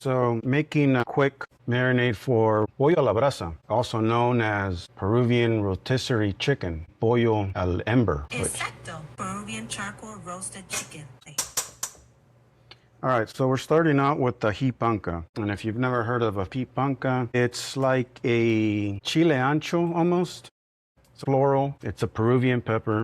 So making a quick marinade for pollo a la brasa, also known as Peruvian rotisserie chicken, pollo al ember. Exacto, Peruvian charcoal roasted chicken. All right, so we're starting out with the panca. And if you've never heard of a panca, it's like a chile ancho almost. It's floral, it's a Peruvian pepper.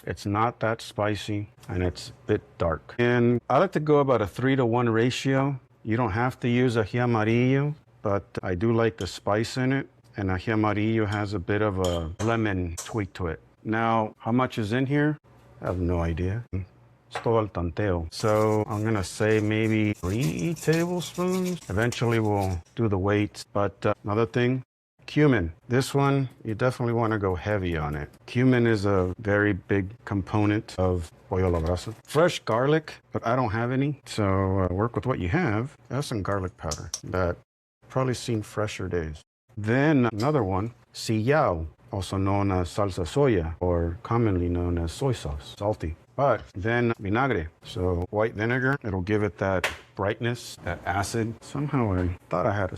It's not that spicy, and it's a bit dark. And I like to go about a 3-to-1 ratio. You don't have to use ají amarillo, but I do like the spice in it. And ají amarillo has a bit of a lemon tweak to it. Now, how much is in here? I have no idea. It's todo el tanteo. So I'm gonna say maybe 3 tablespoons. Eventually we'll do the weights. But another thing, cumin. This one, you definitely want to go heavy on it. Cumin is a very big component of pollo a la brasa. Fresh garlic, but I don't have any, so work with what you have. That's some garlic powder that probably seen fresher days. Then another one, sillao, also known as salsa soya, or commonly known as soy sauce, salty. But then vinagre, so white vinegar, it'll give it that brightness, that acid. Somehow I thought I had a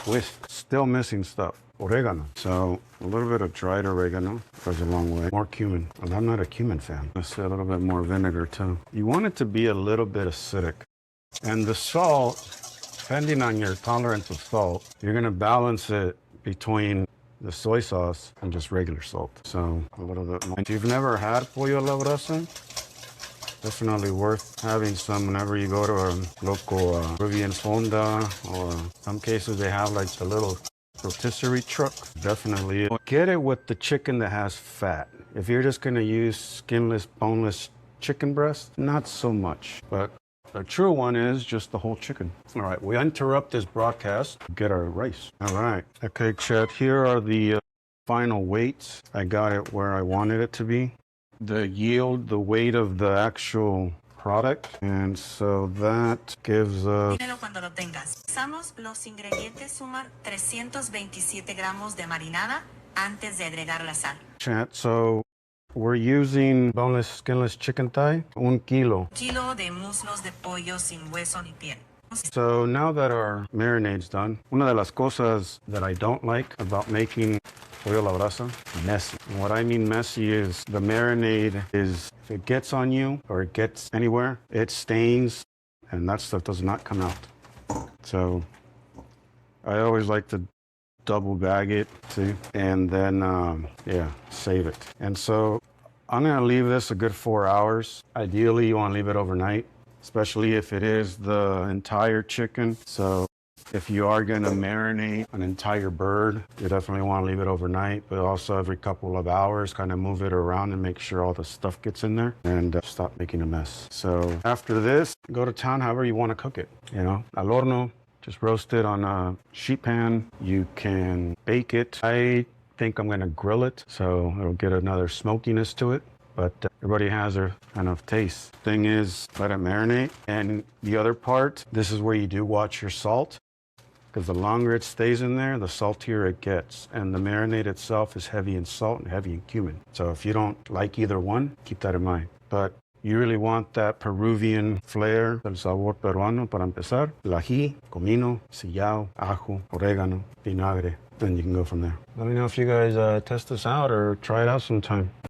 whisk. Still missing stuff. Oregano. So a little bit of dried oregano goes a long way. More cumin. And I'm not a cumin fan. Let's say a little bit more vinegar too. You want it to be a little bit acidic. And the salt, depending on your tolerance of salt, you're gonna balance it between the soy sauce and just regular salt. So a little bit more. If you've never had pollo a la brasa, definitely worth having some whenever you go to a local Peruvian fonda, or some cases they have like the little rotisserie truck. Definitely get it with the chicken that has fat. If you're just gonna use skinless, boneless chicken breast, not so much. But the true one is just the whole chicken. All right, we interrupt this broadcast to get our rice. All right, okay, Chet, here are the final weights. I got it where I wanted it to be. The yield, the weight of the actual product, and so that gives us... Dímelo cuando lo tengas. Usamos los ingredientes suman 327 gramos de marinada antes de agregar la sal. Chat, so we're using boneless, skinless chicken thigh, 1 kilo. Kilo de muslos de pollo sin hueso ni piel. So now that our marinade's done, una de las cosas that I don't like about making pollo a la brasa, messy. And what I mean messy is the marinade is, if it gets on you or it gets anywhere, it stains, and that stuff does not come out. So I always like to double bag it, see, and then, yeah, save it. And so I'm gonna leave this a good 4 hours. Ideally, you wanna leave it overnight, especially if it is the entire chicken. So if you are gonna marinate an entire bird, you definitely wanna leave it overnight, but also every couple of hours, kind of move it around and make sure all the stuff gets in there and stop making a mess. So after this, go to town however you wanna cook it, you know, al horno. Just roast it on a sheet pan. You can bake it. I think I'm gonna grill it, so it'll get another smokiness to it. But everybody has their kind of taste. Thing is, let it marinate. And the other part, this is where you do watch your salt, because the longer it stays in there, the saltier it gets. And the marinade itself is heavy in salt and heavy in cumin. So if you don't like either one, keep that in mind. But you really want that Peruvian flair, el sabor peruano para empezar. El ají, comino, sillao, ajo, oregano, vinagre. Then you can go from there. Let me know if you guys test this out or try it out sometime.